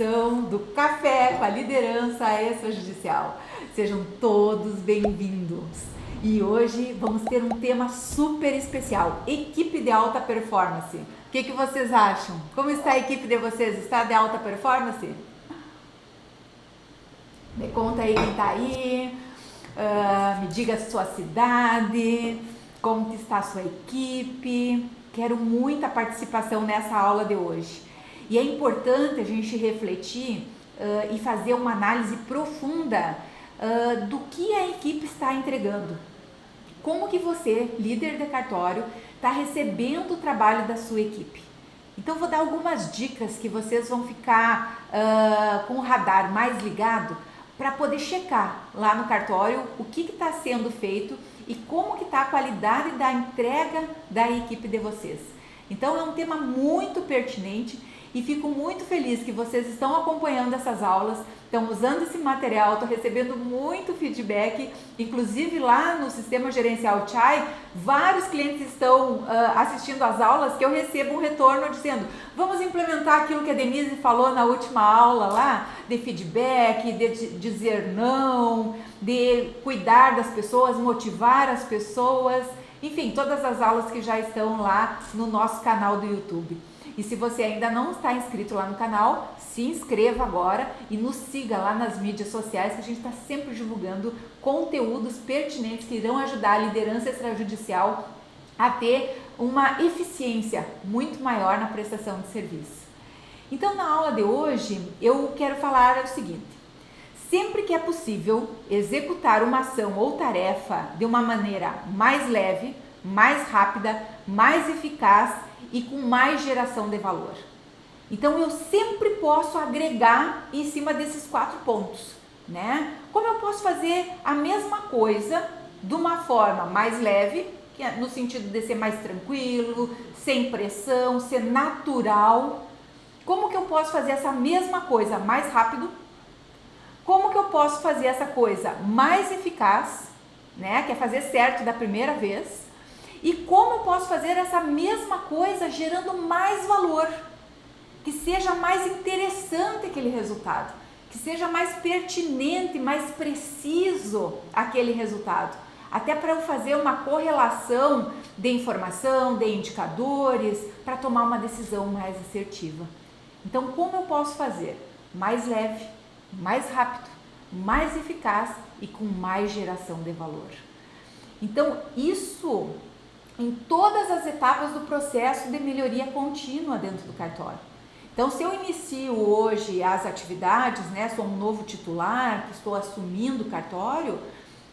edição do Café com a Liderança Extrajudicial. Sejam todos bem-vindos. E hoje vamos ter um tema super especial, equipe de alta performance. O que vocês acham? Como está a equipe de vocês? Está de alta performance? Me conta aí quem está aí, me diga a sua cidade, como está a sua equipe. Quero muita participação nessa aula de hoje. E é importante a gente refletir e fazer uma análise profunda do que a equipe está entregando. Como que você, líder de cartório, está recebendo o trabalho da sua equipe. Então vou dar algumas dicas que vocês vão ficar com o radar mais ligado para poder checar lá no cartório o que está sendo feito e como que está a qualidade da entrega da equipe de vocês. Então é um tema muito pertinente e fico muito feliz que vocês estão acompanhando essas aulas, estão usando esse material, estou recebendo muito feedback, inclusive lá no Sistema Gerencial Chai, vários clientes estão assistindo às aulas que eu recebo um retorno dizendo: vamos implementar aquilo que a Denise falou na última aula lá, de feedback, de dizer não, de cuidar das pessoas, motivar as pessoas, enfim, todas as aulas que já estão lá no nosso canal do YouTube. E se você ainda não está inscrito lá no canal, se inscreva agora e nos siga lá nas mídias sociais, que a gente está sempre divulgando conteúdos pertinentes que irão ajudar a liderança extrajudicial a ter uma eficiência muito maior na prestação de serviço. Então, na aula de hoje, eu quero falar o seguinte: sempre que é possível executar uma ação ou tarefa de uma maneira mais leve, mais rápida, mais eficaz e com mais geração de valor. Então eu sempre posso agregar em cima desses 4 pontos, né? Como eu posso fazer a mesma coisa de uma forma mais leve, que é no sentido de ser mais tranquilo, sem pressão, ser natural. Como que eu posso fazer essa mesma coisa mais rápido? Como que eu posso fazer essa coisa mais eficaz, né? Que é fazer certo da primeira vez. E como eu posso fazer essa mesma coisa gerando mais valor, que seja mais interessante aquele resultado, que seja mais pertinente, mais preciso aquele resultado, até para eu fazer uma correlação de informação, de indicadores, para tomar uma decisão mais assertiva. Então, como eu posso fazer mais leve, mais rápido, mais eficaz e com mais geração de valor? Então, isso em todas as etapas do processo de melhoria contínua dentro do cartório. Então, se eu inicio hoje as atividades, né, sou um novo titular, que estou assumindo o cartório,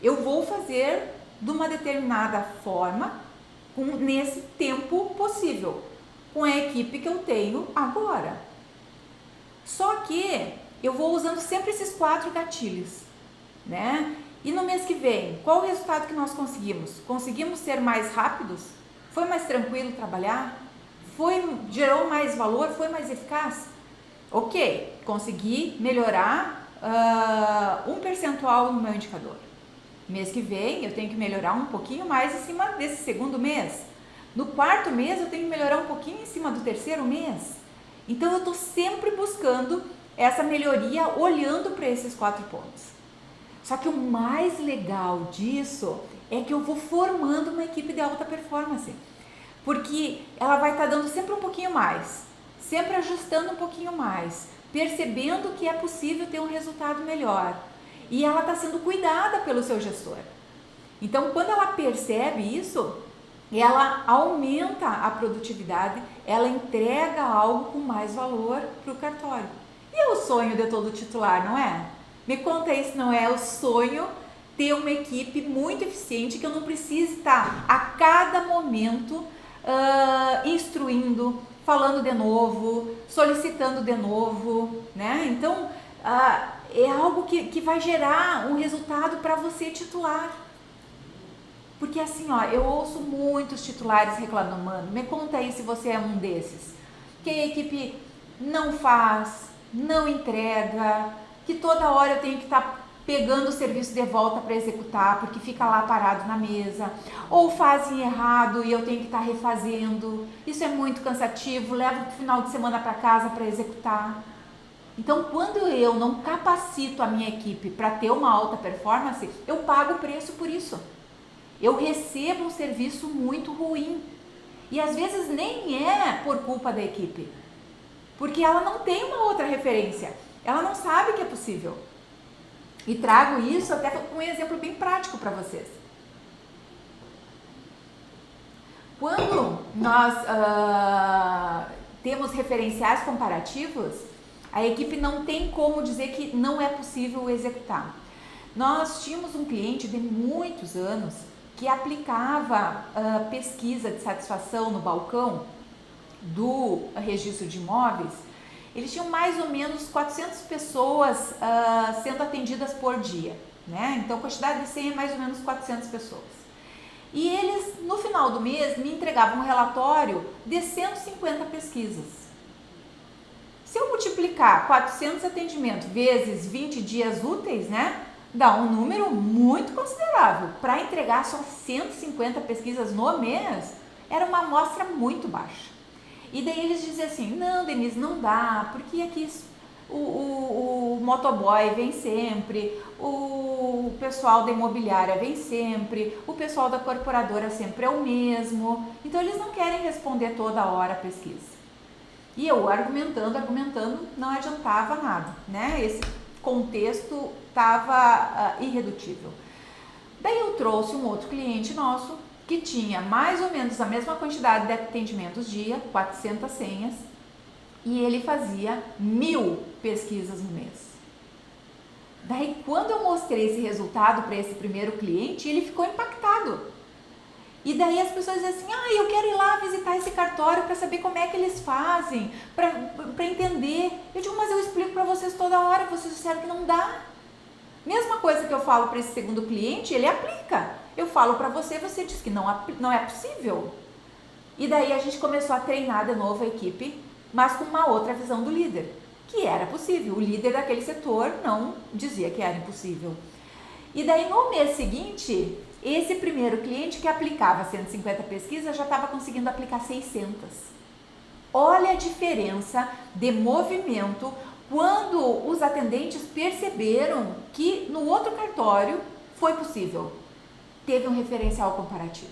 eu vou fazer de uma determinada forma, nesse tempo possível, com a equipe que eu tenho agora. Só que eu vou usando sempre esses 4 gatilhos, né? E no mês que vem, qual o resultado que nós conseguimos? Conseguimos ser mais rápidos? Foi mais tranquilo trabalhar? Gerou mais valor? Foi mais eficaz? Ok, consegui melhorar um percentual no meu indicador. Mês que vem eu tenho que melhorar um pouquinho mais em cima desse segundo mês. No 4º mês eu tenho que melhorar um pouquinho em cima do 3º mês. Então eu estou sempre buscando essa melhoria olhando para esses 4 pontos. Só que o mais legal disso é que eu vou formando uma equipe de alta performance, porque ela vai estar dando sempre um pouquinho mais, sempre ajustando um pouquinho mais, percebendo que é possível ter um resultado melhor e ela está sendo cuidada pelo seu gestor. Então, quando ela percebe isso, ela aumenta a produtividade, ela entrega algo com mais valor para o cartório. E é o sonho de todo titular, não é? Me conta aí se não é o sonho ter uma equipe muito eficiente, que eu não precise estar a cada momento instruindo, falando de novo, solicitando de novo, né? Então, é algo que vai gerar um resultado para você titular. Porque assim, ó, eu ouço muitos titulares reclamando: mano, me conta aí se você é um desses, que a equipe não faz, não entrega, que toda hora eu tenho que estar pegando o serviço de volta para executar, porque fica lá parado na mesa, ou fazem errado e eu tenho que estar refazendo, isso é muito cansativo, levo o final de semana para casa para executar. Então, quando eu não capacito a minha equipe para ter uma alta performance, eu pago o preço por isso. Eu recebo um serviço muito ruim. E às vezes nem é por culpa da equipe, porque ela não tem uma outra referência, ela não sabe que é possível. E trago isso até com um exemplo bem prático para vocês. Quando nós temos referenciais comparativos, a equipe não tem como dizer que não é possível executar. Nós tínhamos um cliente de muitos anos que aplicava pesquisa de satisfação no balcão do registro de imóveis. Eles tinham mais ou menos 400 pessoas sendo atendidas por dia, né? Então, a quantidade de 100 é mais ou menos 400 pessoas. E eles, no final do mês, me entregavam um relatório de 150 pesquisas. Se eu multiplicar 400 atendimentos vezes 20 dias úteis, né? Dá um número muito considerável. Para entregar só 150 pesquisas no mês, era uma amostra muito baixa. E daí eles diziam assim, não, Denise, não dá, porque aqui o motoboy vem sempre, o pessoal da imobiliária vem sempre, o pessoal da corporadora sempre é o mesmo. Então eles não querem responder toda hora a pesquisa. E eu argumentando, não adiantava nada, né? Esse contexto estava irredutível. Daí eu trouxe um outro cliente nosso que tinha mais ou menos a mesma quantidade de atendimentos dia, 400 senhas, e ele fazia 1000 pesquisas no mês. Daí quando eu mostrei esse resultado para esse primeiro cliente, ele ficou impactado. E daí as pessoas dizem assim, eu quero ir lá visitar esse cartório para saber como é que eles fazem, para entender. Eu digo, mas eu explico para vocês toda hora, vocês disseram que não dá. Mesma coisa que eu falo para esse segundo cliente, ele aplica. Eu falo para você, você diz que não é possível. E daí a gente começou a treinar de novo a equipe, mas com uma outra visão do líder, que era possível. O líder daquele setor não dizia que era impossível. E daí no mês seguinte, esse primeiro cliente que aplicava 150 pesquisas já estava conseguindo aplicar 600. Olha a diferença de movimento quando os atendentes perceberam que no outro cartório foi possível. Teve um referencial comparativo.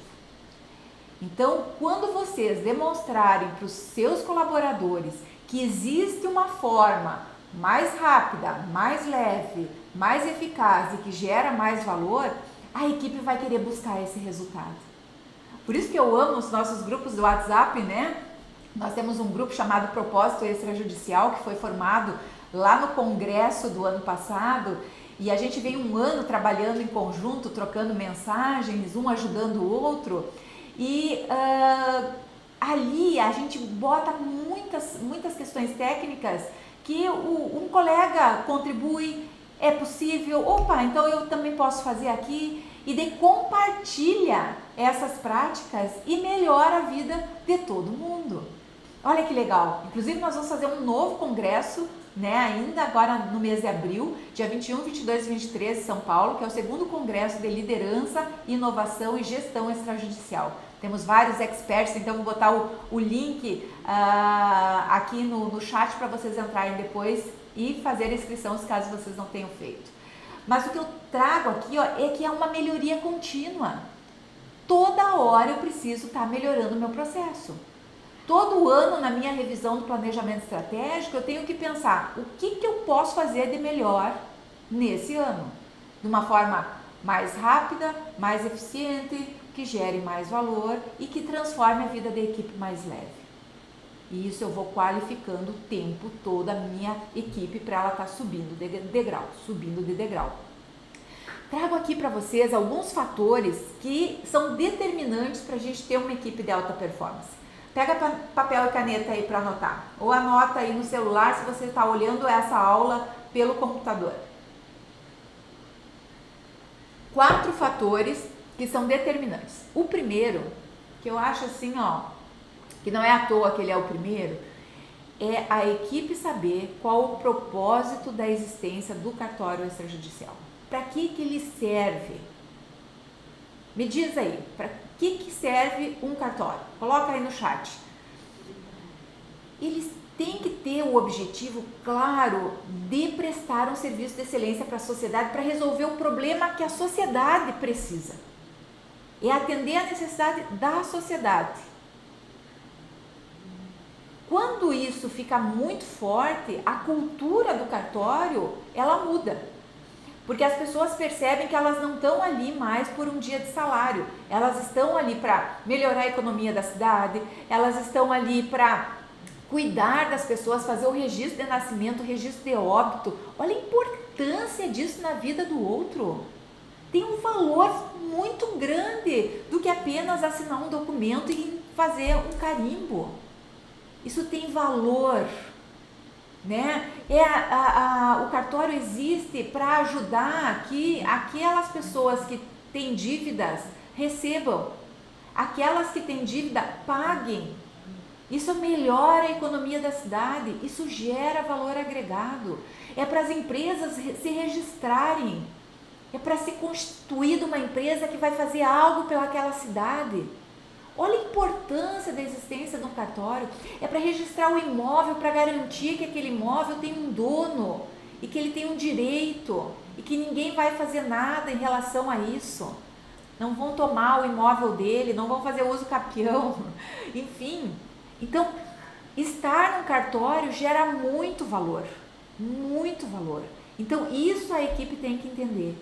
Então, quando vocês demonstrarem para os seus colaboradores que existe uma forma mais rápida, mais leve, mais eficaz e que gera mais valor, a equipe vai querer buscar esse resultado. Por isso que eu amo os nossos grupos do WhatsApp, né? Nós temos um grupo chamado Propósito Extrajudicial, que foi formado lá no congresso do ano passado, e a gente vem um ano trabalhando em conjunto, trocando mensagens, um ajudando o outro, e ali a gente bota muitas questões técnicas que um colega contribui, é possível, então eu também posso fazer aqui, e daí compartilha essas práticas e melhora a vida de todo mundo. Olha que legal, inclusive nós vamos fazer um novo congresso, né, ainda agora no mês de abril, dia 21, 22 e 23 em São Paulo, que é o segundo congresso de liderança, inovação e gestão extrajudicial. Temos vários experts, então vou botar o link aqui no chat para vocês entrarem depois e fazer a inscrição se caso vocês não tenham feito. Mas o que eu trago aqui é que é uma melhoria contínua. Toda hora eu preciso estar melhorando o meu processo. Todo ano, na minha revisão do planejamento estratégico, eu tenho que pensar o que eu posso fazer de melhor nesse ano. De uma forma mais rápida, mais eficiente, que gere mais valor e que transforme a vida da equipe mais leve. E isso eu vou qualificando o tempo todo a minha equipe para ela estar subindo de degrau. Trago aqui para vocês alguns fatores que são determinantes para a gente ter uma equipe de alta performance. Pega papel e caneta aí para anotar, ou anota aí no celular se você está olhando essa aula pelo computador. 4 fatores que são determinantes. O primeiro, que eu acho assim, que não é à toa que ele é o primeiro, é a equipe saber qual o propósito da existência do cartório extrajudicial. Para que ele serve? Me diz aí, para que serve um cartório? Coloca aí no chat. Ele tem que ter o objetivo claro de prestar um serviço de excelência para a sociedade, para resolver o problema que a sociedade precisa. É atender a necessidade da sociedade. Quando isso fica muito forte, a cultura do cartório, ela muda. Porque as pessoas percebem que elas não estão ali mais por um dia de salário. Elas estão ali para melhorar a economia da cidade, elas estão ali para cuidar das pessoas, fazer o registro de nascimento, o registro de óbito. Olha a importância disso na vida do outro. Tem um valor muito grande do que apenas assinar um documento e fazer um carimbo. Isso tem valor, né? O cartório existe para ajudar que aquelas pessoas que têm dívidas recebam, aquelas que têm dívida paguem. Isso melhora a economia da cidade, isso gera valor agregado. É para as empresas se registrarem, é para ser constituída uma empresa que vai fazer algo pelaquela cidade. Olha a importância da existência de um cartório. É para registrar o imóvel, para garantir que aquele imóvel tem um dono e que ele tem um direito e que ninguém vai fazer nada em relação a isso. Não vão tomar o imóvel dele, não vão fazer uso capião, enfim. Então, estar num cartório gera muito valor, muito valor. Então, isso a equipe tem que entender.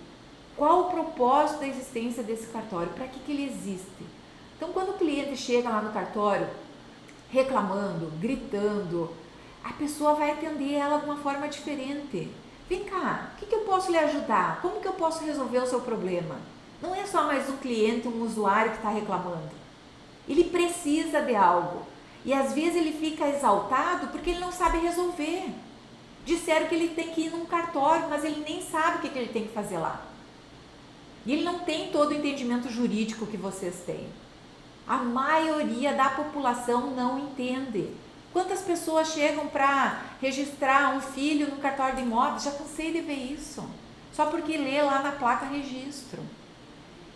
Qual o propósito da existência desse cartório? Para que ele existe? Então, quando o cliente chega lá no cartório reclamando, gritando, a pessoa vai atender ela de uma forma diferente. Vem cá, o que eu posso lhe ajudar? Como que eu posso resolver o seu problema? Não é só mais um cliente, um usuário que está reclamando. Ele precisa de algo. E às vezes ele fica exaltado porque ele não sabe resolver. Disseram que ele tem que ir num cartório, mas ele nem sabe o que ele tem que fazer lá. E ele não tem todo o entendimento jurídico que vocês têm. A maioria da população não entende. Quantas pessoas chegam para registrar um filho no cartório de imóveis? Já cansei de ver isso. Só porque lê lá na placa registro.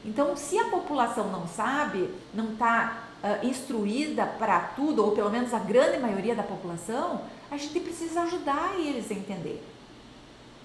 Então, se a população não sabe, não está instruída para tudo, ou pelo menos a grande maioria da população, a gente precisa ajudar eles a entender.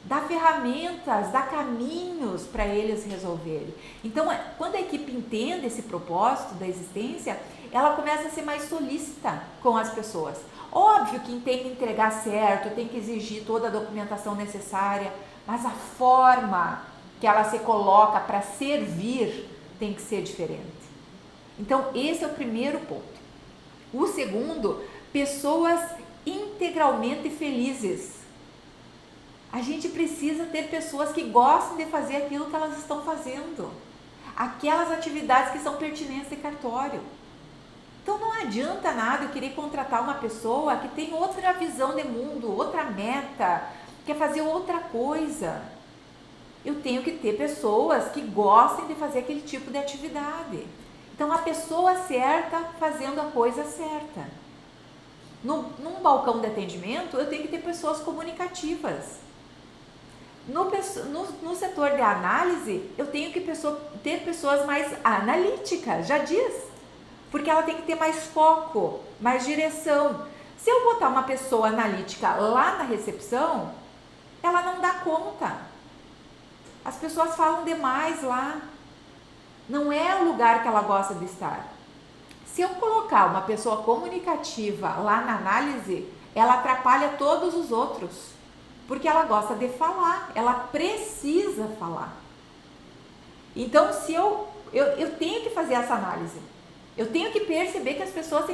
Dar ferramentas, dar caminhos para eles resolverem. Então, quando a equipe entende esse propósito da existência, ela começa a ser mais solícita com as pessoas. Óbvio que tem que entregar certo, tem que exigir toda a documentação necessária, mas a forma que ela se coloca para servir tem que ser diferente. Então, esse é o primeiro ponto. O segundo, pessoas integralmente felizes. A gente precisa ter pessoas que gostem de fazer aquilo que elas estão fazendo. Aquelas atividades que são pertinentes de cartório. Então não adianta nada eu querer contratar uma pessoa que tem outra visão de mundo, outra meta, quer fazer outra coisa. Eu tenho que ter pessoas que gostem de fazer aquele tipo de atividade. Então a pessoa certa fazendo a coisa certa. Num balcão de atendimento eu tenho que ter pessoas comunicativas. No setor de análise, eu tenho que ter pessoas mais analíticas, já diz. Porque ela tem que ter mais foco, mais direção. Se eu botar uma pessoa analítica lá na recepção, ela não dá conta. As pessoas falam demais lá. Não é o lugar que ela gosta de estar. Se eu colocar uma pessoa comunicativa lá na análise, ela atrapalha todos os outros. Porque ela gosta de falar, ela precisa falar. Então, se eu tenho que fazer essa análise, eu tenho que perceber que as pessoas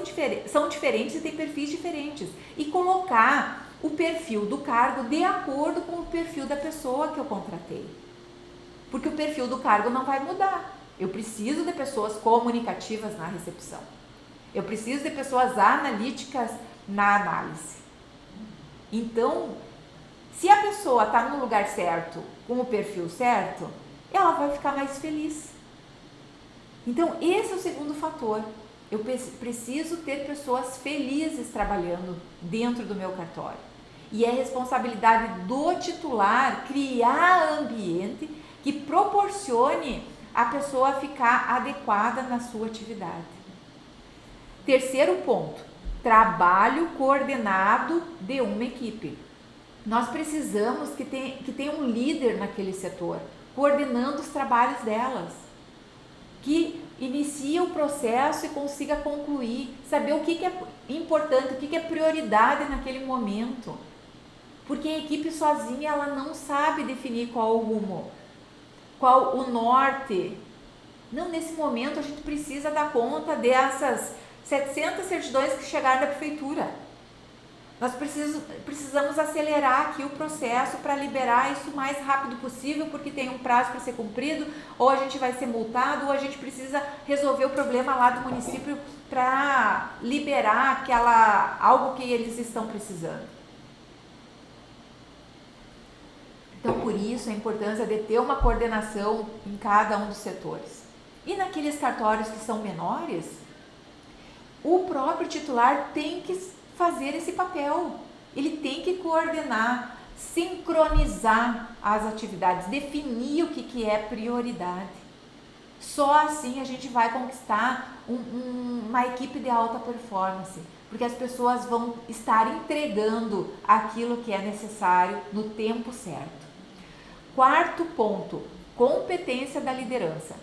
são diferentes e têm perfis diferentes e colocar o perfil do cargo de acordo com o perfil da pessoa que eu contratei. Porque o perfil do cargo não vai mudar. Eu preciso de pessoas comunicativas na recepção. Eu preciso de pessoas analíticas na análise. Então, se a pessoa está no lugar certo, com o perfil certo, ela vai ficar mais feliz. Então, esse é o segundo fator. Eu preciso ter pessoas felizes trabalhando dentro do meu cartório. E é responsabilidade do titular criar ambiente que proporcione a pessoa ficar adequada na sua atividade. Terceiro ponto, trabalho coordenado de uma equipe. Nós precisamos que tenha um líder naquele setor, coordenando os trabalhos delas, que inicie o processo e consiga concluir, saber o que é importante, o que é prioridade naquele momento. Porque a equipe sozinha, ela não sabe definir qual o rumo, qual o norte. Não, nesse momento a gente precisa dar conta dessas 700 certidões que chegaram da prefeitura. Nós precisamos acelerar aqui o processo para liberar isso o mais rápido possível, porque tem um prazo para ser cumprido, ou a gente vai ser multado, ou a gente precisa resolver o problema lá do município para liberar algo que eles estão precisando. Então, por isso, a importância de ter uma coordenação em cada um dos setores. E naqueles cartórios que são menores, o próprio titular tem que fazer esse papel. Ele tem que coordenar, sincronizar as atividades, definir o que é prioridade. Só assim a gente vai conquistar uma equipe de alta performance, porque as pessoas vão estar entregando aquilo que é necessário no tempo certo. Quarto ponto, competência da liderança.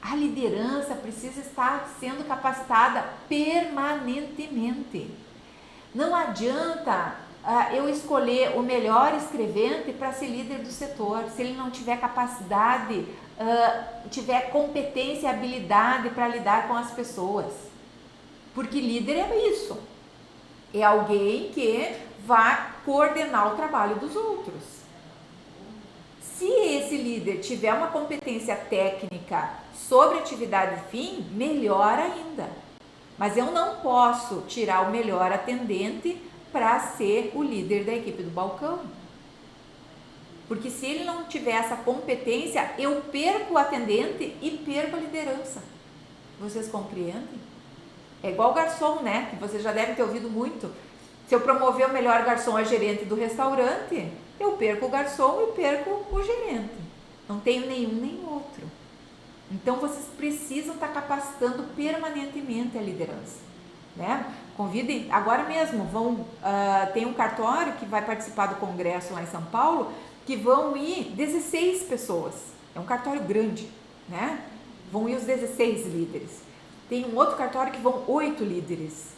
A liderança precisa estar sendo capacitada permanentemente. Não adianta eu escolher o melhor escrevente para ser líder do setor, se ele não tiver capacidade, tiver competência e habilidade para lidar com as pessoas. Porque líder é isso, é alguém que vai coordenar o trabalho dos outros. Se esse líder tiver uma competência técnica sobre atividade fim, melhor ainda. Mas eu não posso tirar o melhor atendente para ser o líder da equipe do balcão. Porque se ele não tiver essa competência, eu perco o atendente e perco a liderança. Vocês compreendem? É igual o garçom, né? Que vocês já devem ter ouvido muito. Se eu promover o melhor garçom a gerente do restaurante, eu perco o garçom e perco o gerente. Não tenho nenhum nem outro. Então, vocês precisam estar capacitando permanentemente a liderança, né? Convidem, agora mesmo, tem um cartório que vai participar do congresso lá em São Paulo, que vão ir 16 pessoas, é um cartório grande, né? Vão ir os 16 líderes. Tem um outro cartório que vão 8 líderes,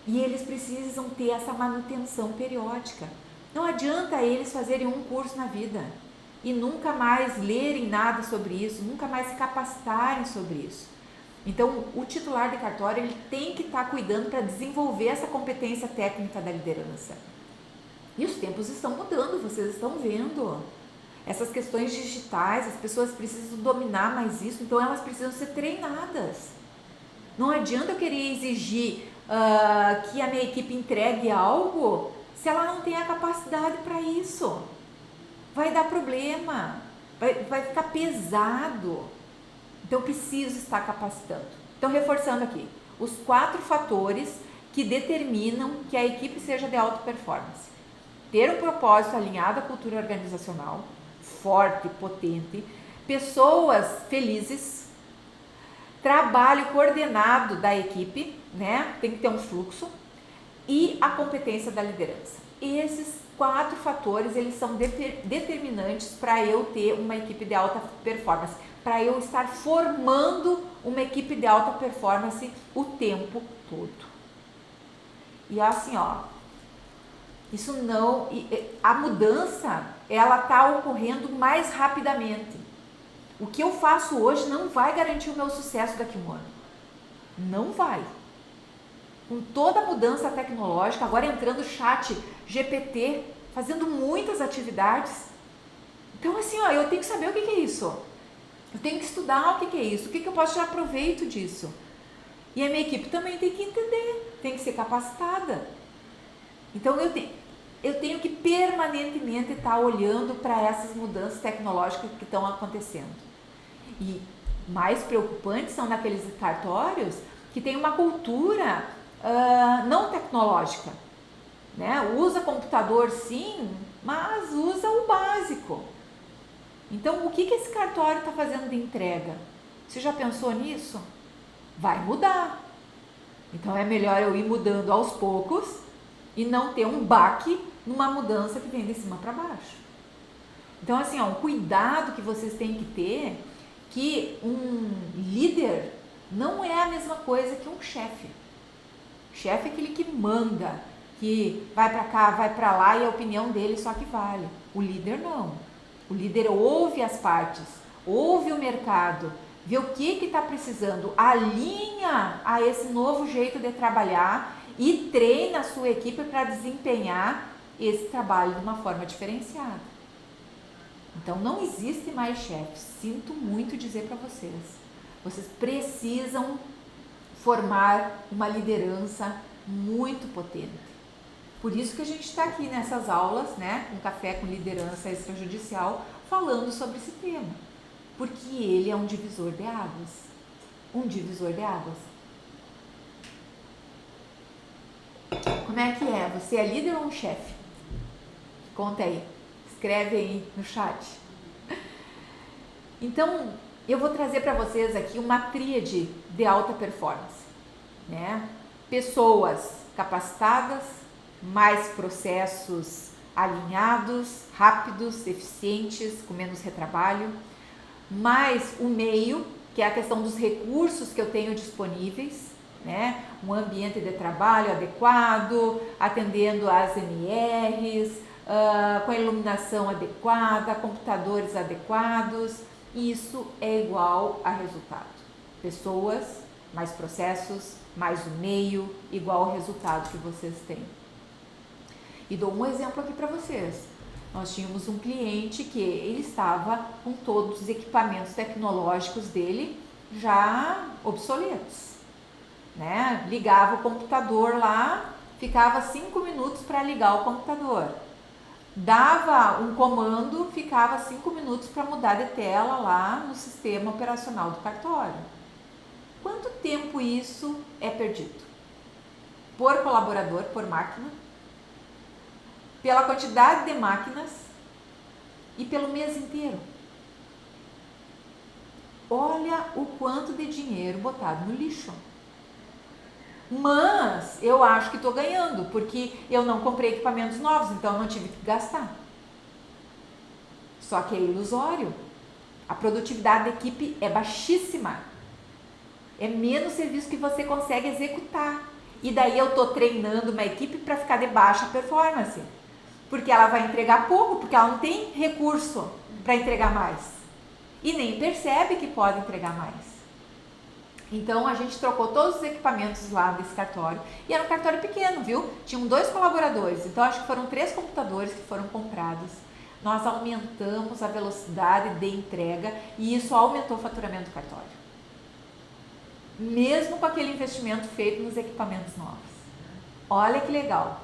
e eles precisam ter essa manutenção periódica. Não adianta eles fazerem um curso na vida e nunca mais lerem nada sobre isso, nunca mais se capacitarem sobre isso. Então, o titular de cartório, ele tem que estar cuidando para desenvolver essa competência técnica da liderança. E os tempos estão mudando, vocês estão vendo. Essas questões digitais, as pessoas precisam dominar mais isso, então elas precisam ser treinadas. Não adianta eu querer exigir que a minha equipe entregue algo se ela não tem a capacidade para isso. Vai dar problema, vai ficar pesado. Então, eu preciso estar capacitando. Então, reforçando aqui, os 4 fatores que determinam que a equipe seja de alta performance. Ter um propósito alinhado à cultura organizacional, forte, potente, pessoas felizes, trabalho coordenado da equipe, né? Tem que ter um fluxo, e a competência da liderança. Esses 4 fatores, eles são determinantes para eu ter uma equipe de alta performance, para eu estar formando uma equipe de alta performance o tempo todo. E assim, isso não, a mudança, ela está ocorrendo mais rapidamente. O que eu faço hoje não vai garantir o meu sucesso daqui a um ano. Não vai. Com toda a mudança tecnológica, agora entrando o chat GPT, fazendo muitas atividades. Então, assim, eu tenho que saber o que é isso. Eu tenho que estudar o que é isso, o que eu posso tirar proveito disso. E a minha equipe também tem que entender, tem que ser capacitada. Então, eu tenho que permanentemente estar olhando para essas mudanças tecnológicas que estão acontecendo. E mais preocupantes são naqueles cartórios que tem uma cultura não tecnológica, né? Usa computador sim, mas usa o básico. Então, o que esse cartório está fazendo de entrega? Você já pensou nisso? Vai mudar. Então é melhor eu ir mudando aos poucos e não ter um baque numa mudança que vem de cima para baixo. Então assim, um cuidado que vocês têm que ter, que um líder não é a mesma coisa que um chefe. Chefe é aquele que manda, que vai para cá, vai para lá e a opinião dele só que vale. O líder não. O líder ouve as partes, ouve o mercado, vê o que está precisando, alinha a esse novo jeito de trabalhar e treina a sua equipe para desempenhar esse trabalho de uma forma diferenciada. Então não existe mais chefe, sinto muito dizer para vocês. Vocês precisam formar uma liderança muito potente. Por isso que a gente está aqui nessas aulas, né, com Café com Liderança Extrajudicial, falando sobre esse tema. Porque ele é um divisor de águas. Um divisor de águas. Como é que é? Você é líder ou um chefe? Conta aí. Escreve aí no chat. Então, eu vou trazer para vocês aqui uma tríade de alta performance, né? Pessoas capacitadas, mais processos alinhados, rápidos, eficientes, com menos retrabalho, mais o meio, que é a questão dos recursos que eu tenho disponíveis, né? Um ambiente de trabalho adequado, atendendo às MRs, com a iluminação adequada, computadores adequados. Isso é igual a resultado. Pessoas, mais processos, mais o meio, igual ao resultado que vocês têm. E dou um exemplo aqui para vocês. Nós tínhamos um cliente que ele estava com todos os equipamentos tecnológicos dele já obsoletos, né? Ligava o computador lá, ficava 5 minutos para ligar o computador. Dava um comando, ficava 5 minutos para mudar de tela lá no sistema operacional do cartório. Quanto tempo isso é perdido? Por colaborador, por máquina, pela quantidade de máquinas e pelo mês inteiro. Olha o quanto de dinheiro botado no lixo. Mas eu acho que estou ganhando, porque eu não comprei equipamentos novos, então eu não tive que gastar. Só que é ilusório. A produtividade da equipe é baixíssima. É menos serviço que você consegue executar. E daí eu estou treinando uma equipe para ficar de baixa performance. Porque ela vai entregar pouco, porque ela não tem recurso para entregar mais. E nem percebe que pode entregar mais. Então a gente trocou todos os equipamentos lá desse cartório. E era um cartório pequeno, viu? Tinham 2 colaboradores, então acho que foram 3 computadores que foram comprados. Nós aumentamos a velocidade de entrega e isso aumentou o faturamento do cartório. Mesmo com aquele investimento feito nos equipamentos novos. Olha que legal.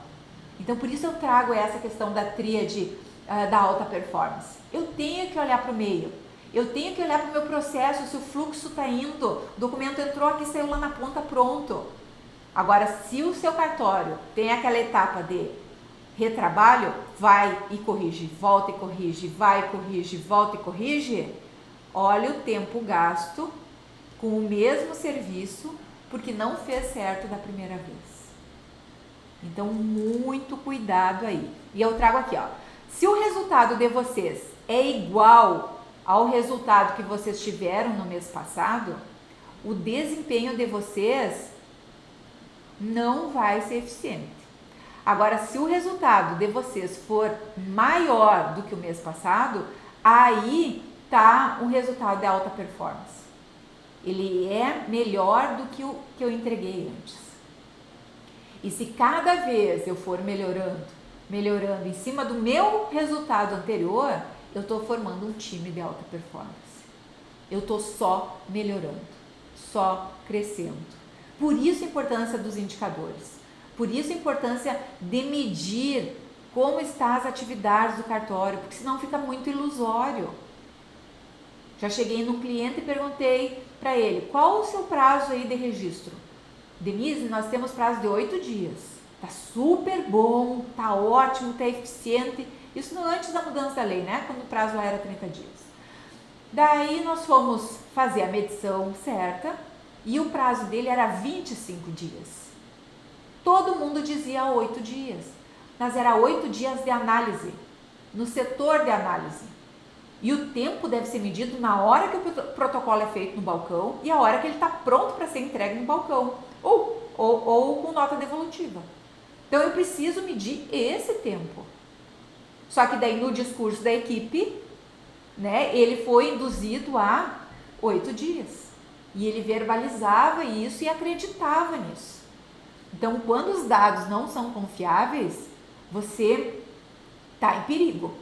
Então por isso eu trago essa questão da tríade da alta performance. Eu tenho que olhar para o meio. Eu tenho que olhar para o meu processo, se o fluxo está indo, o documento entrou aqui, saiu lá na ponta, pronto. Agora, se o seu cartório tem aquela etapa de retrabalho, vai e corrige, volta e corrige, vai e corrige, volta e corrige, olha o tempo gasto com o mesmo serviço, porque não fez certo da primeira vez. Então, muito cuidado aí. E eu trago aqui, ó. Se o resultado de vocês é igual ao resultado que vocês tiveram no mês passado, o desempenho de vocês não vai ser eficiente. Agora, se o resultado de vocês for maior do que o mês passado, aí tá um resultado de alta performance. Ele é melhor do que o que eu entreguei antes. E se cada vez eu for melhorando em cima do meu resultado anterior, eu estou formando um time de alta performance. Eu estou só melhorando, só crescendo. Por isso a importância dos indicadores. Por isso a importância de medir como estão as atividades do cartório, porque senão fica muito ilusório. Já cheguei num cliente e perguntei para ele, qual o seu prazo aí de registro? Denise, nós temos prazo de 8 dias. Tá super bom, tá ótimo, tá eficiente. Isso antes da mudança da lei, né? Quando o prazo lá era 30 dias. Daí nós fomos fazer a medição certa e o prazo dele era 25 dias. Todo mundo dizia 8 dias, mas era 8 dias de análise, no setor de análise. E o tempo deve ser medido na hora que o protocolo é feito no balcão e a hora que ele está pronto para ser entregue no balcão, ou com nota devolutiva. Então eu preciso medir esse tempo. Só que daí no discurso da equipe, né, ele foi induzido a 8 dias. E ele verbalizava isso e acreditava nisso. Então, quando os dados não são confiáveis, você está em perigo.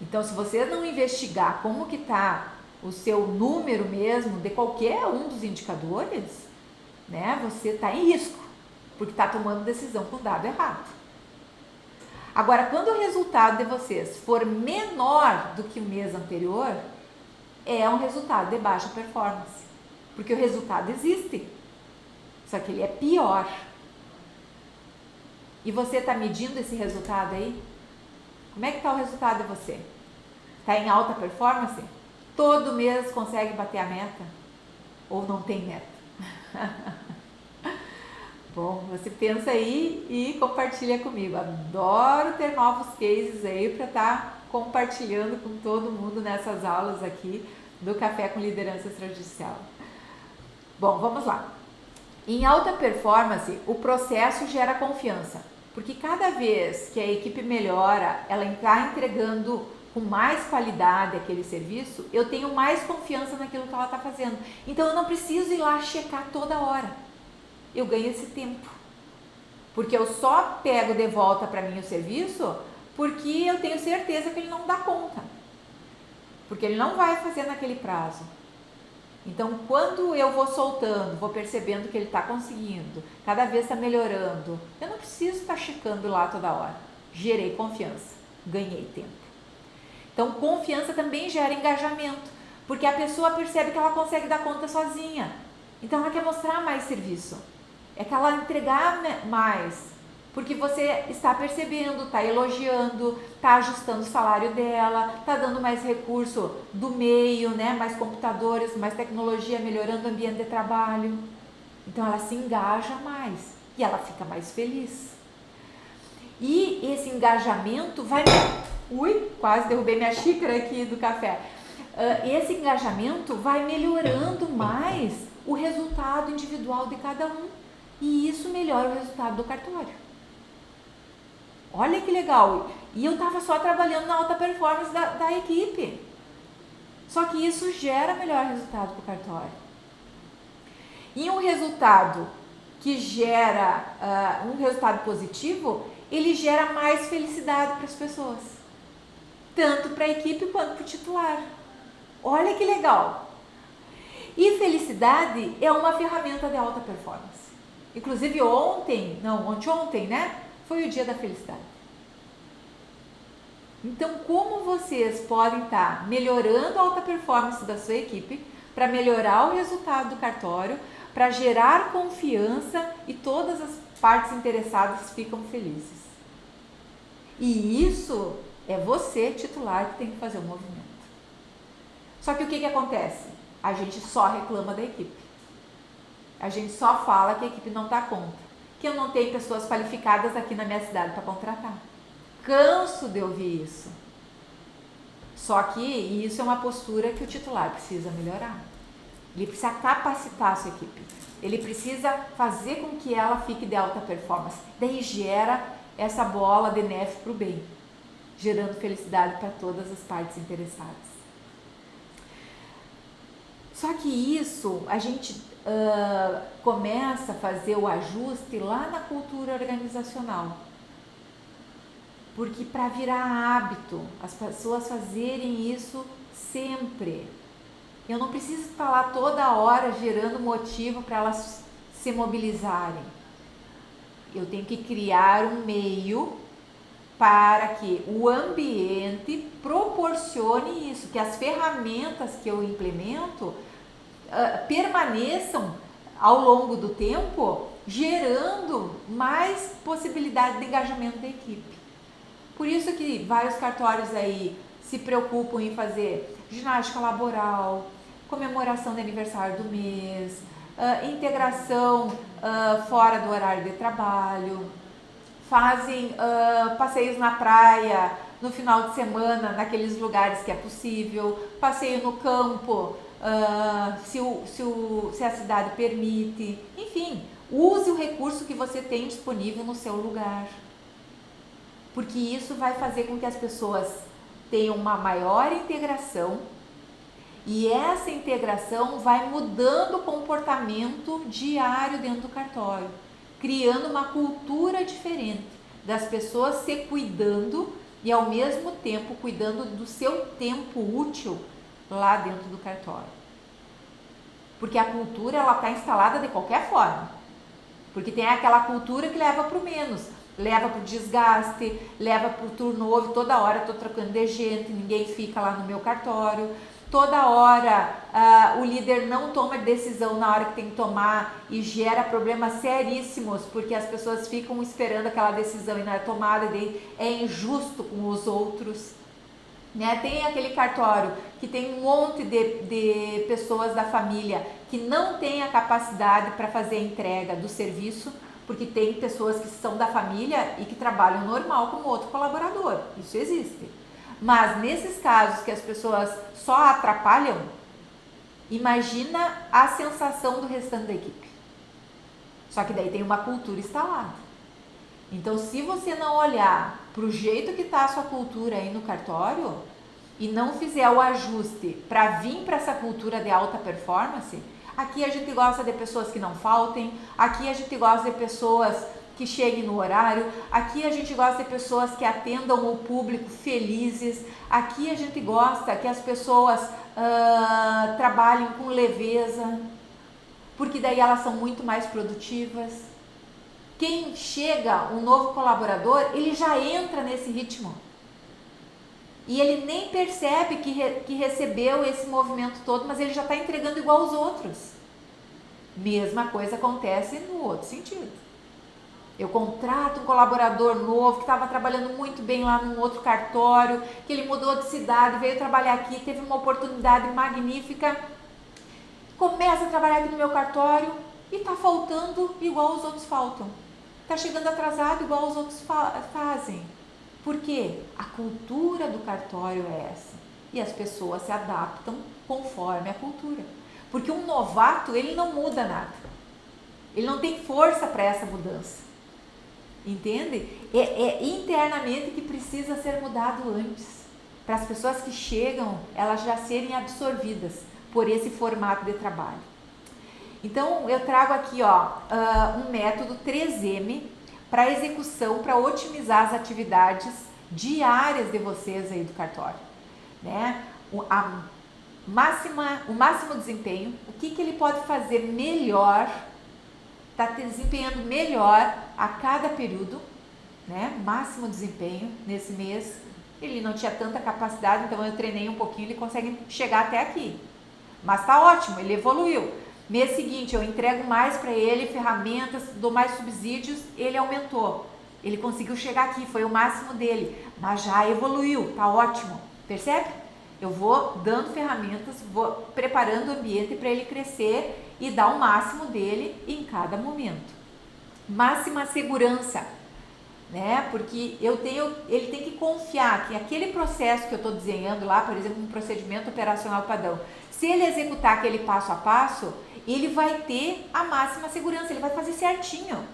Então, se você não investigar como que está o seu número mesmo de qualquer um dos indicadores, né, você está em risco, porque está tomando decisão com o dado errado. Agora, quando o resultado de vocês for menor do que o mês anterior, é um resultado de baixa performance, porque o resultado existe, só que ele é pior. E você está medindo esse resultado aí? Como é que está o resultado de você? Está em alta performance? Todo mês consegue bater a meta? Ou não tem meta? Bom, você pensa aí e compartilha comigo. Adoro ter novos cases aí para estar compartilhando com todo mundo nessas aulas aqui do Café com Liderança Extrajudicial. Bom, vamos lá. Em alta performance, o processo gera confiança, porque cada vez que a equipe melhora, ela está entregando com mais qualidade aquele serviço, eu tenho mais confiança naquilo que ela está fazendo. Então eu não preciso ir lá checar toda hora. Eu ganho esse tempo, porque eu só pego de volta para mim o serviço porque eu tenho certeza que ele não dá conta, porque ele não vai fazer naquele prazo. Então, quando eu vou soltando, vou percebendo que ele está conseguindo, cada vez está melhorando, eu não preciso estar checando lá toda hora. Gerei confiança, ganhei tempo. Então, confiança também gera engajamento, porque a pessoa percebe que ela consegue dar conta sozinha. Então, ela quer mostrar mais serviço. É que ela entregar mais, porque você está percebendo, está elogiando, está ajustando o salário dela, está dando mais recurso do meio, né? Mais computadores, mais tecnologia, melhorando o ambiente de trabalho. Então ela se engaja mais e ela fica mais feliz. E esse engajamento vai... Ui, quase derrubei minha xícara aqui do café. Esse engajamento vai melhorando mais o resultado individual de cada um. E isso melhora o resultado do cartório. Olha que legal. E eu estava só trabalhando na alta performance da equipe. Só que isso gera melhor resultado para o cartório. E um resultado que gera um resultado positivo, ele gera mais felicidade para as pessoas. Tanto para a equipe quanto para o titular. Olha que legal. E felicidade é uma ferramenta de alta performance. Inclusive ontem, né? Foi o dia da felicidade. Então, como vocês podem estar melhorando a alta performance da sua equipe para melhorar o resultado do cartório, para gerar confiança e todas as partes interessadas ficam felizes. E isso é você, titular, que tem que fazer o movimento. Só que o que acontece? A gente só reclama da equipe. A gente só fala que a equipe não dá conta, que eu não tenho pessoas qualificadas aqui na minha cidade para contratar. Canso de ouvir isso. Só que isso é uma postura que o titular precisa melhorar. Ele precisa capacitar a sua equipe. Ele precisa fazer com que ela fique de alta performance. Daí gera essa bola de neve para o bem, gerando felicidade para todas as partes interessadas. Só que isso a gente começa a fazer o ajuste lá na cultura organizacional. Porque para virar hábito, as pessoas fazerem isso sempre. Eu não preciso estar lá toda hora gerando motivo para elas se mobilizarem. Eu tenho que criar um meio para que o ambiente proporcione isso, que as ferramentas que eu implemento permaneçam ao longo do tempo, gerando mais possibilidade de engajamento da equipe. Por isso que vários cartórios aí se preocupam em fazer ginástica laboral, comemoração de aniversário do mês, integração fora do horário de trabalho, fazem passeios na praia no final de semana, naqueles lugares que é possível, passeio no campo, se a cidade permite, enfim, use o recurso que você tem disponível no seu lugar, porque isso vai fazer com que as pessoas tenham uma maior integração, e essa integração vai mudando o comportamento diário dentro do cartório, criando uma cultura diferente das pessoas se cuidando e ao mesmo tempo cuidando do seu tempo útil lá dentro do cartório. Porque a cultura ela está instalada de qualquer forma. Porque tem aquela cultura que leva para o menos, leva para o desgaste, leva para o turnover, toda hora estou trocando de gente, ninguém fica lá no meu cartório. Toda hora o líder não toma decisão na hora que tem que tomar e gera problemas seríssimos, porque as pessoas ficam esperando aquela decisão e não é tomada, e daí é injusto com os outros. Né? Tem aquele cartório que tem um monte de pessoas da família que não tem a capacidade para fazer a entrega do serviço, porque tem pessoas que são da família e que trabalham normal como outro colaborador. Isso existe. Mas nesses casos que as pessoas só atrapalham, imagina a sensação do restante da equipe. Só que daí tem uma cultura instalada. Então, se você não olhar para o jeito que está a sua cultura aí no cartório e não fizer o ajuste para vir para essa cultura de alta performance, aqui a gente gosta de pessoas que não faltem, aqui a gente gosta de pessoas que cheguem no horário, aqui a gente gosta de pessoas que atendam o público felizes, aqui a gente gosta que as pessoas trabalhem com leveza, porque daí elas são muito mais produtivas. Quem chega, um novo colaborador, ele já entra nesse ritmo e ele nem percebe que recebeu esse movimento todo, mas ele já está entregando igual aos outros. Mesma coisa acontece no outro sentido. Eu contrato um colaborador novo que estava trabalhando muito bem lá num outro cartório, que ele mudou de cidade, veio trabalhar aqui, teve uma oportunidade magnífica, começa a trabalhar aqui no meu cartório e está faltando igual os outros faltam. Está chegando atrasado igual os outros fazem. Por quê? A cultura do cartório é essa. E as pessoas se adaptam conforme a cultura. Porque um novato, ele não muda nada. Ele não tem força para essa mudança. Entende? É internamente que precisa ser mudado antes, para as pessoas que chegam, elas já serem absorvidas por esse formato de trabalho. Então, eu trago aqui um método 3M para execução, para otimizar as atividades diárias de vocês aí do cartório. Né? O máximo desempenho, o que ele pode fazer melhor, está desempenhando melhor a cada período, né? Máximo desempenho nesse mês. Ele não tinha tanta capacidade, então eu treinei um pouquinho, ele consegue chegar até aqui. Mas tá ótimo, ele evoluiu. Mês seguinte eu entrego mais para ele, ferramentas, dou mais subsídios, ele aumentou. Ele conseguiu chegar aqui, foi o máximo dele, mas já evoluiu, tá ótimo. Percebe? Eu vou dando ferramentas, vou preparando o ambiente para ele crescer e dar o máximo dele em cada momento. Máxima segurança, né? Porque ele tem que confiar que aquele processo que eu estou desenhando lá, por exemplo, um procedimento operacional padrão, se ele executar aquele passo a passo, ele vai ter a máxima segurança, ele vai fazer certinho.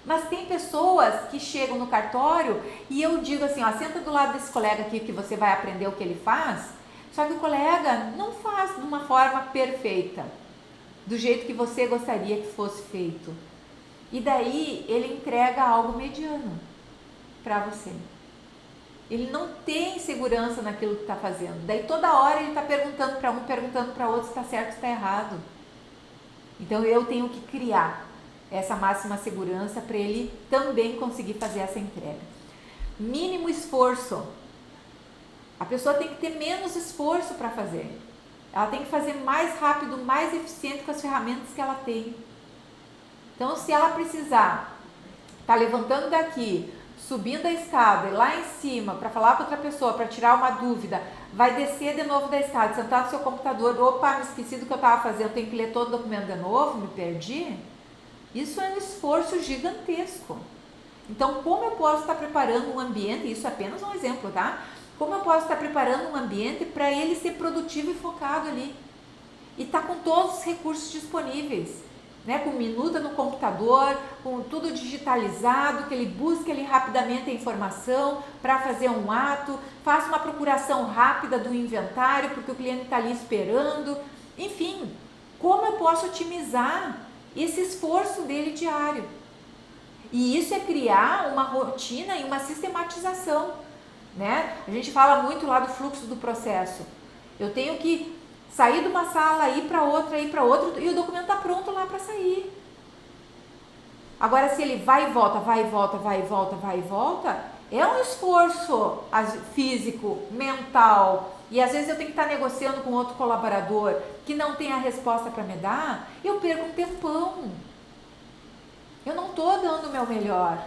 Mas tem pessoas que chegam no cartório e eu digo assim, senta do lado desse colega aqui que você vai aprender o que ele faz, só que o colega não faz de uma forma perfeita, do jeito que você gostaria que fosse feito. E daí ele entrega algo mediano para você. Ele não tem segurança naquilo que está fazendo. Daí toda hora ele está perguntando para um, perguntando para outro se está certo ou se está errado. Então eu tenho que criar essa máxima segurança para ele também conseguir fazer essa entrega. Mínimo esforço. A pessoa tem que ter menos esforço para fazer. Ela tem que fazer mais rápido, mais eficiente com as ferramentas que ela tem. Então, se ela precisar estar levantando daqui, subindo a escada e lá em cima para falar para outra pessoa, para tirar uma dúvida, vai descer de novo da escada, sentar no seu computador, opa, me esqueci do que eu estava fazendo, tenho que ler todo o documento de novo, me perdi. Isso é um esforço gigantesco. Então, como eu posso estar preparando um ambiente, isso é apenas um exemplo, tá? Como eu posso estar preparando um ambiente para ele ser produtivo e focado ali? E estar com todos os recursos disponíveis, né? Com minuta no computador, com tudo digitalizado, que ele busque ali rapidamente a informação para fazer um ato, faça uma procuração rápida do inventário, porque o cliente está ali esperando. Enfim, como eu posso otimizar esse esforço dele diário? E isso é criar uma rotina e uma sistematização, né? A gente fala muito lá do fluxo do processo. Eu tenho que sair de uma sala, ir para outra, e o documento está pronto lá para sair. Agora, se ele vai e volta, vai e volta, vai e volta, vai e volta, é um esforço físico, mental, e às vezes eu tenho que estar negociando com outro colaborador que não tem a resposta para me dar, eu perco um tempão. Eu não estou dando o meu melhor.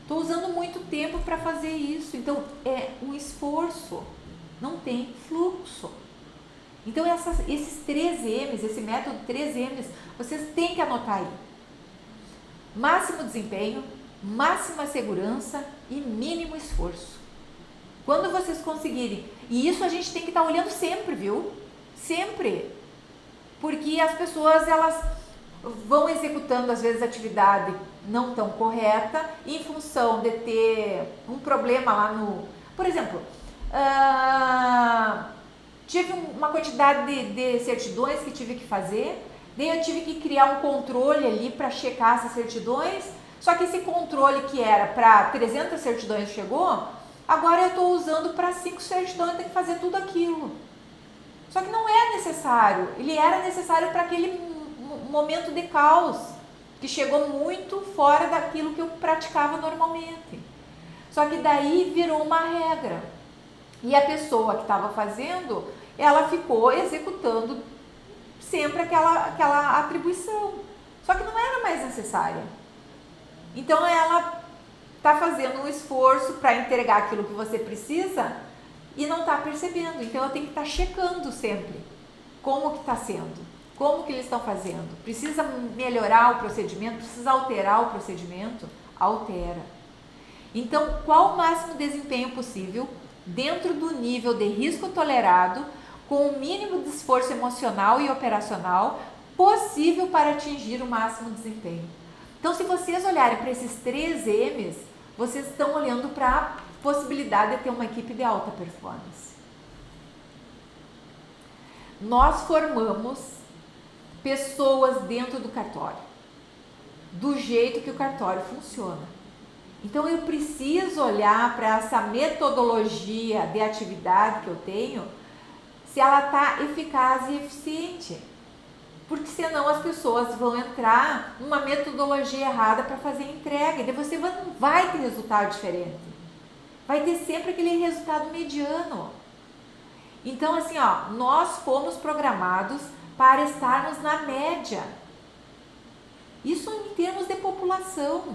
Estou usando muito tempo para fazer isso. Então, é um esforço. Não tem fluxo. Então, esses 3 M's, esse método 3 M's, vocês têm que anotar aí. Máximo desempenho, máxima segurança e mínimo esforço. Quando vocês conseguirem, e isso a gente tem que estar olhando sempre, viu? Sempre. Porque as pessoas, elas vão executando às vezes atividade não tão correta em função de ter um problema lá no... Por exemplo, tive uma quantidade de certidões que tive que fazer, daí eu tive que criar um controle ali para checar essas certidões, só que esse controle que era para 300 certidões chegou, agora eu estou usando para 5 certidões, eu tenho que fazer tudo aquilo. Só que não é necessário, ele era necessário para aquele momento de caos, que chegou muito fora daquilo que eu praticava normalmente. Só que daí virou uma regra. E a pessoa que estava fazendo, ela ficou executando sempre aquela atribuição. Só que não era mais necessária. Então ela está fazendo um esforço para entregar aquilo que você precisa e não está percebendo. Então eu tenho que estar checando sempre como que está sendo. Como que eles estão fazendo? Precisa melhorar o procedimento? Precisa alterar o procedimento? Altera. Então, qual o máximo desempenho possível dentro do nível de risco tolerado, com o mínimo de esforço emocional e operacional possível para atingir o máximo desempenho? Então, se vocês olharem para esses 3 M's, vocês estão olhando para a possibilidade de ter uma equipe de alta performance. Nós formamos pessoas dentro do cartório, do jeito que o cartório funciona. Então eu preciso olhar para essa metodologia de atividade que eu tenho, se ela está eficaz e eficiente. Porque senão as pessoas vão entrar numa metodologia errada para fazer entrega, e daí você não vai ter resultado diferente. Vai ter sempre aquele resultado mediano. Então assim, nós fomos programados para estarmos na média. Isso em termos de população.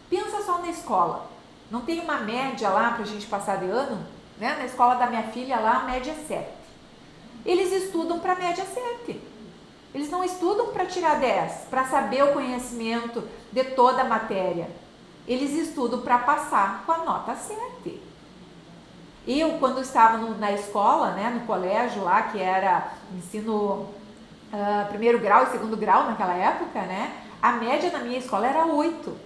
Pensa só na escola. Não tem uma média lá para a gente passar de ano? Né? Na escola da minha filha lá, a média é 7. Eles estudam para a média 7. Eles não estudam para tirar 10, para saber o conhecimento de toda a matéria. Eles estudam para passar com a nota 7. Eu, quando estava na escola, né, no colégio lá, que era ensino primeiro grau e segundo grau naquela época, né, a média na minha escola era 8.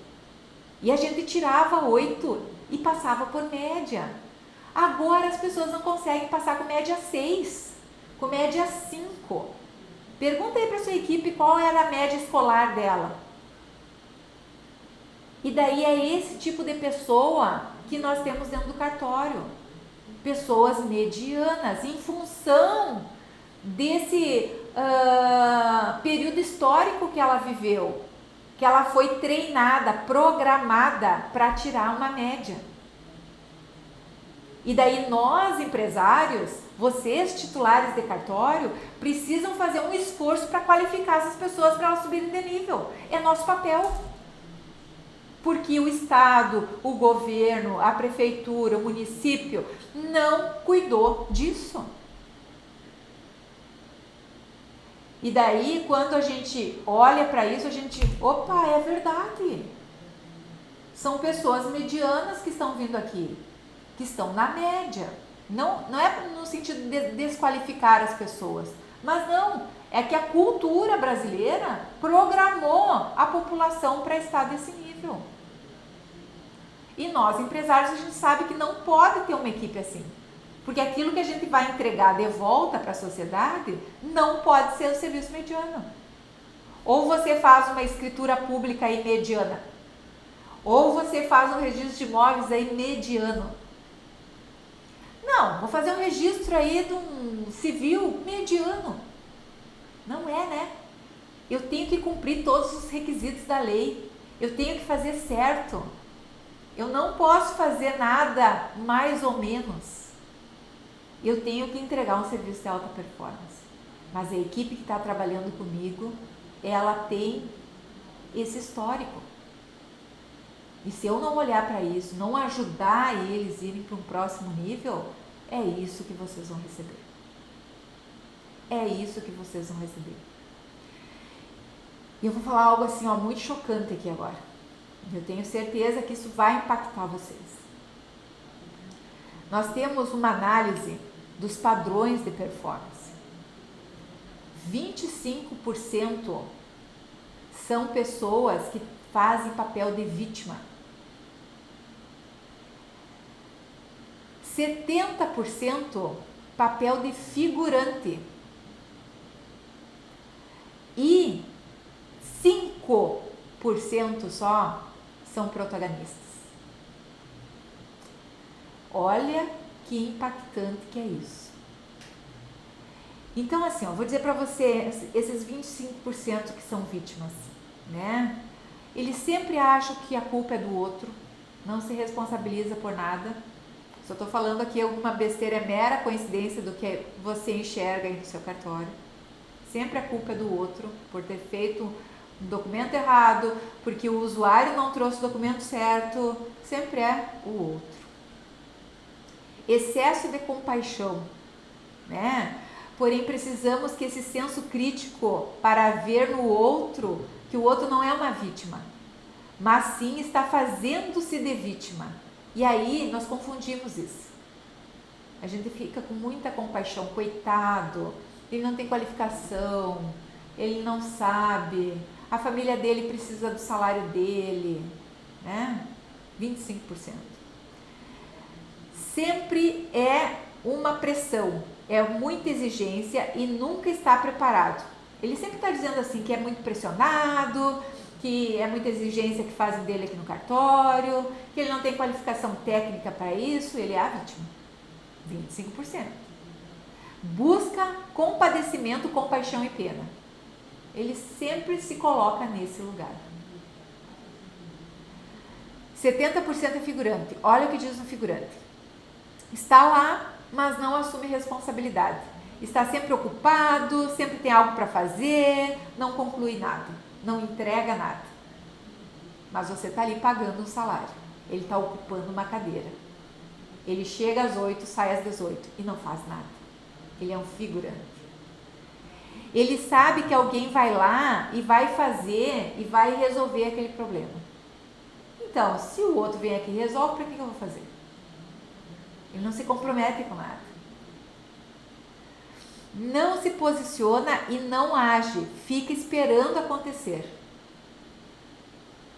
E a gente tirava 8 e passava por média. Agora as pessoas não conseguem passar com média 6, com média 5. Pergunta aí para sua equipe qual era a média escolar dela. E daí é esse tipo de pessoa que nós temos dentro do cartório. Pessoas medianas, em função desse período histórico que ela viveu, que ela foi treinada, programada para tirar uma média. E daí nós, empresários, vocês, titulares de cartório, precisam fazer um esforço para qualificar essas pessoas para elas subirem de nível. É nosso papel. porque o Estado, o governo, a prefeitura, o município não cuidou disso. E daí, quando a gente olha para isso, a gente, opa, é verdade. São pessoas medianas que estão vindo aqui, que estão na média. Não é no sentido de desqualificar as pessoas, mas não, é que a cultura brasileira programou a população para estar desse nível. E nós, empresários, a gente sabe que não pode ter uma equipe assim. Porque aquilo que a gente vai entregar de volta para a sociedade não pode ser o serviço mediano. Ou você faz uma escritura pública aí mediana, ou você faz um registro de imóveis aí mediano. Não, vou fazer um registro aí de um civil mediano. Não é, né? Eu tenho que cumprir todos os requisitos da lei. Eu tenho que fazer certo. Eu não posso fazer nada mais ou menos. Eu tenho que entregar um serviço de alta performance. Mas a equipe que está trabalhando comigo, ela tem esse histórico. E se eu não olhar para isso, não ajudar eles a irem para um próximo nível, é isso que vocês vão receber. É isso que vocês vão receber. E eu vou falar algo assim, ó, muito chocante aqui agora. Eu tenho certeza que isso vai impactar vocês. Nós temos uma análise dos padrões de performance. 25% são pessoas que fazem papel de vítima. 70% papel de figurante. E 5% só são protagonistas. Olha que impactante que é isso. Então, assim, ó, vou dizer para você, esses 25% que são vítimas, né? Eles sempre acham que a culpa é do outro, não se responsabiliza por nada. Só estou falando aqui alguma besteira, é mera coincidência do que você enxerga aí no seu cartório. Sempre a culpa é do outro, por ter feito um documento errado, porque o usuário não trouxe o documento certo, sempre é o outro. Excesso de compaixão, né? Porém, precisamos que esse senso crítico para ver no outro que o outro não é uma vítima, mas sim está fazendo-se de vítima. E aí nós confundimos isso. A gente fica com muita compaixão, coitado, ele não tem qualificação, ele não sabe, a família dele precisa do salário dele, né? 25%. Sempre é uma pressão, é muita exigência e nunca está preparado. Ele sempre está dizendo assim que é muito pressionado, que é muita exigência que fazem dele aqui no cartório, que ele não tem qualificação técnica para isso, ele é a vítima. 25%. Busca compadecimento, compaixão e pena. Ele sempre se coloca nesse lugar. 70% é figurante. Olha o que diz no figurante. Está lá, mas não assume responsabilidade. Está sempre ocupado, sempre tem algo para fazer, não conclui nada, não entrega nada. Mas você está ali pagando um salário. Ele está ocupando uma cadeira. Ele chega às 8, sai às 18 e não faz nada. Ele é um figurante. Ele sabe que alguém vai lá e vai fazer e vai resolver aquele problema. Então, se o outro vem aqui e resolve, para que eu vou fazer? Ele não se compromete com nada. Não se posiciona e não age. Fica esperando acontecer.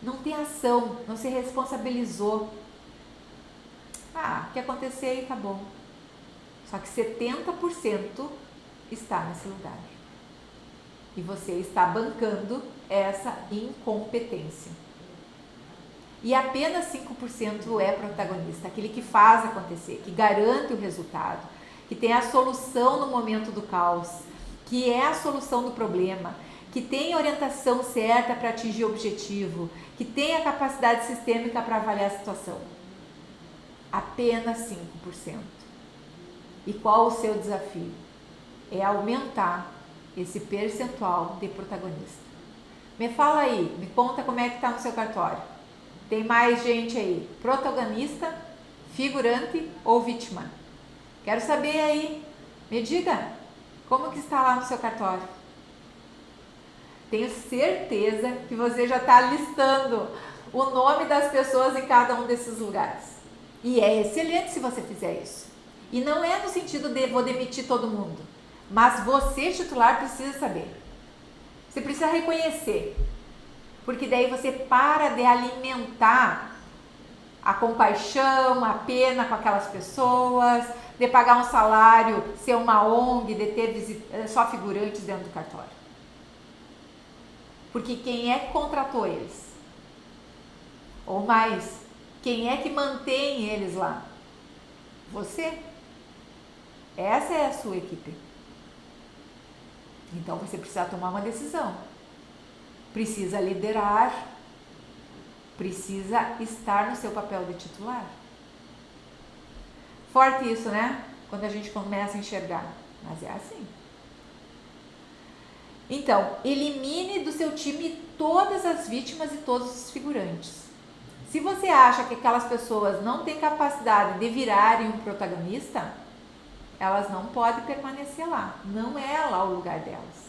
Não tem ação, não se responsabilizou. O que acontecer aí tá bom. Só que 70% está nesse lugar. E você está bancando essa incompetência. E apenas 5% é protagonista, aquele que faz acontecer, que garante o resultado, que tem a solução no momento do caos, que é a solução do problema, que tem a orientação certa para atingir o objetivo, que tem a capacidade sistêmica para avaliar a situação. Apenas 5%. E qual o seu desafio? É aumentar esse percentual de protagonista. Me fala aí, me conta como é que está no seu cartório. Tem mais gente aí, protagonista, figurante ou vítima? Quero saber aí, me diga, como que está lá no seu cartório? Tenho certeza que você já está listando o nome das pessoas em cada um desses lugares. E é excelente se você fizer isso. E não é no sentido de vou demitir todo mundo, mas você, titular, precisa saber. Você precisa reconhecer, porque daí você para de alimentar a compaixão, a pena com aquelas pessoas, de pagar um salário, ser uma ONG, de ter só figurantes dentro do cartório. Porque quem é que contratou eles? Ou mais, quem é que mantém eles lá? Você. Essa é a sua equipe. Então você precisa tomar uma decisão. Precisa liderar. Precisa estar no seu papel de titular. Forte isso, né? Quando a gente começa a enxergar. Mas é assim. Então, elimine do seu time todas as vítimas e todos os figurantes. Se você acha que aquelas pessoas não têm capacidade de virarem um protagonista, elas não podem permanecer lá. Não é lá o lugar delas.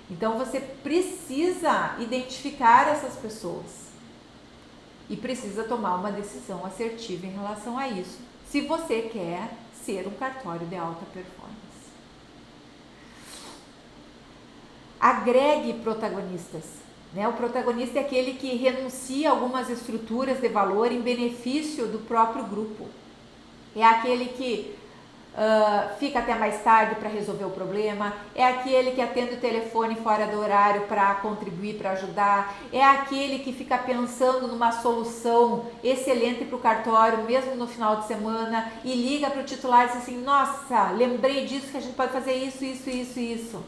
Então, você precisa identificar essas pessoas. E precisa tomar uma decisão assertiva em relação a isso. Se você quer ser um cartório de alta performance. Agregue protagonistas. Né? O protagonista é aquele que renuncia a algumas estruturas de valor em benefício do próprio grupo. É aquele que fica até mais tarde para resolver o problema, é aquele que atende o telefone fora do horário para contribuir, para ajudar, é aquele que fica pensando numa solução excelente para o cartório, mesmo no final de semana, e liga para o titular e diz assim, nossa, lembrei disso que a gente pode fazer isso, isso, isso, isso.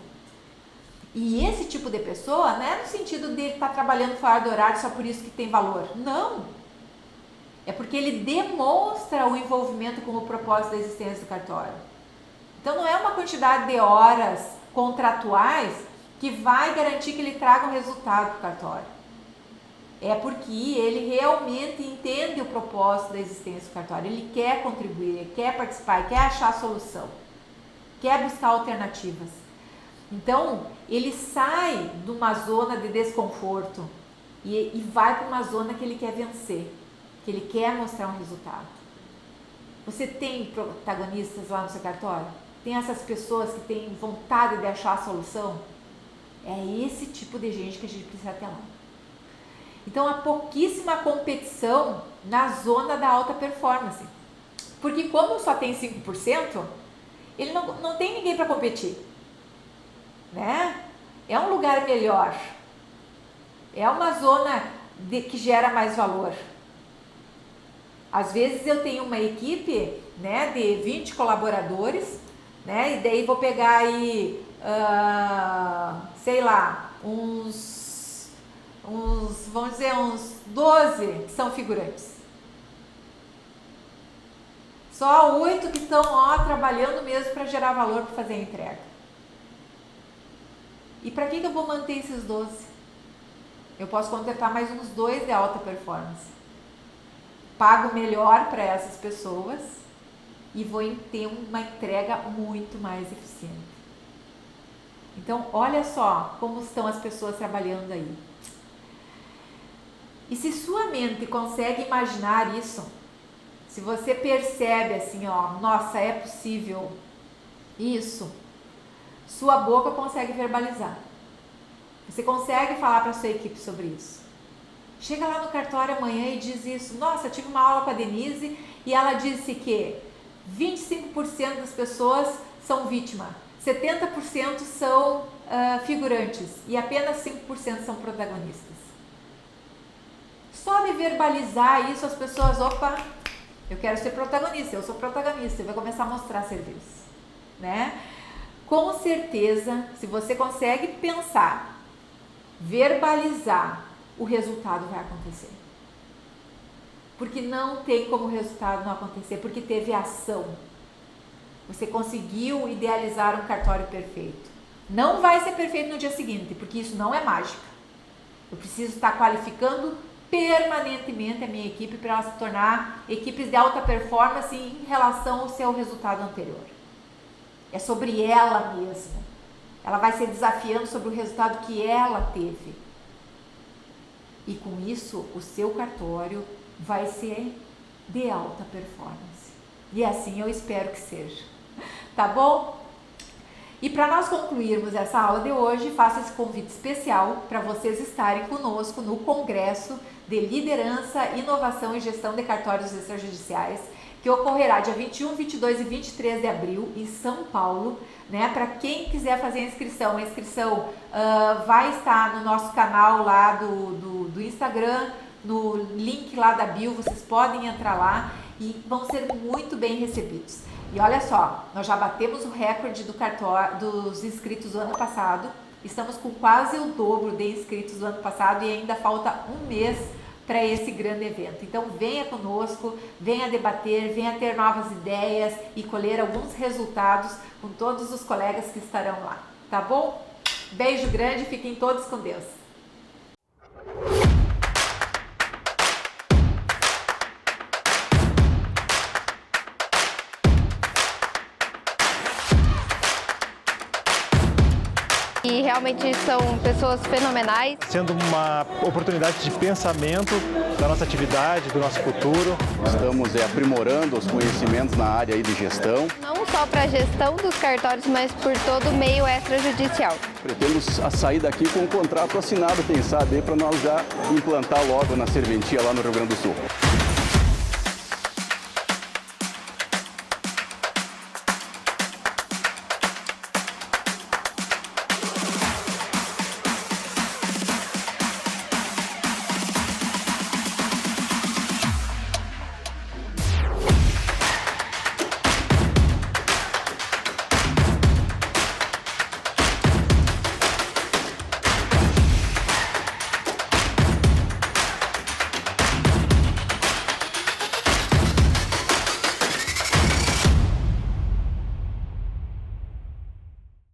E esse tipo de pessoa, não é no sentido de ele estar trabalhando fora do horário só por isso que tem valor. Não. É porque ele demonstra o envolvimento com o propósito da existência do cartório. Então não é uma quantidade de horas contratuais que vai garantir que ele traga um resultado para o cartório. É porque ele realmente entende o propósito da existência do cartório. Ele quer contribuir, ele quer participar, ele quer achar a solução, quer buscar alternativas. Então, ele sai de uma zona de desconforto e vai para uma zona que ele quer vencer, que ele quer mostrar um resultado. Você tem protagonistas lá no seu cartório? Tem essas pessoas que têm vontade de achar a solução? É esse tipo de gente que a gente precisa ter lá. Então, há pouquíssima competição na zona da alta performance. Porque como só tem 5%, ele não tem ninguém para competir. Né? É um lugar melhor, é uma zona que gera mais valor. Às vezes eu tenho uma equipe, né, de 20 colaboradores, né, e daí vou pegar aí, sei lá, vamos dizer, uns 12 que são figurantes. Só 8 que estão trabalhando mesmo para gerar valor para fazer a entrega. E para que eu vou manter esses 12? Eu posso contratar mais uns 2 de alta performance. Pago melhor para essas pessoas e vou ter uma entrega muito mais eficiente. Então, olha só como estão as pessoas trabalhando aí. E se sua mente consegue imaginar isso, se você percebe assim, nossa, é possível isso, sua boca consegue verbalizar. Você consegue falar para a sua equipe sobre isso. Chega lá no cartório amanhã e diz isso. Nossa, eu tive uma aula com a Denise e ela disse que 25% das pessoas são vítimas, 70% são figurantes e apenas 5% são protagonistas. Só de verbalizar isso, as pessoas, opa, eu quero ser protagonista, eu sou protagonista, e vai começar a mostrar serviço, né? Com certeza, se você consegue pensar, verbalizar, o resultado vai acontecer. Porque não tem como o resultado não acontecer, porque teve ação. Você conseguiu idealizar um cartório perfeito. Não vai ser perfeito no dia seguinte, porque isso não é mágica. Eu preciso estar qualificando permanentemente a minha equipe para ela se tornar equipes de alta performance em relação ao seu resultado anterior. É sobre ela mesma. Ela vai se desafiando sobre o resultado que ela teve. E com isso, o seu cartório vai ser de alta performance. E assim eu espero que seja. Tá bom? E para nós concluirmos essa aula de hoje, faço esse convite especial para vocês estarem conosco no Congresso de Liderança, Inovação e Gestão de Cartórios Extrajudiciais, que ocorrerá dia 21, 22 e 23 de abril em São Paulo, né? Para quem quiser fazer a inscrição vai estar no nosso canal lá do Instagram, no link lá da bio, vocês podem entrar lá e vão ser muito bem recebidos. E olha só, nós já batemos o recorde dos inscritos do ano passado, estamos com quase o dobro de inscritos do ano passado e ainda falta um mês para esse grande evento. Então venha conosco, venha debater, venha ter novas ideias e colher alguns resultados com todos os colegas que estarão lá, tá bom? Beijo grande, fiquem todos com Deus. E realmente são pessoas fenomenais. Sendo uma oportunidade de pensamento da nossa atividade, do nosso futuro. Estamos aprimorando os conhecimentos na área aí de gestão. Não só para a gestão dos cartórios, mas por todo o meio extrajudicial. Pretendo sair daqui com um contrato assinado, quem sabe, para nós já implantar logo na serventia lá no Rio Grande do Sul.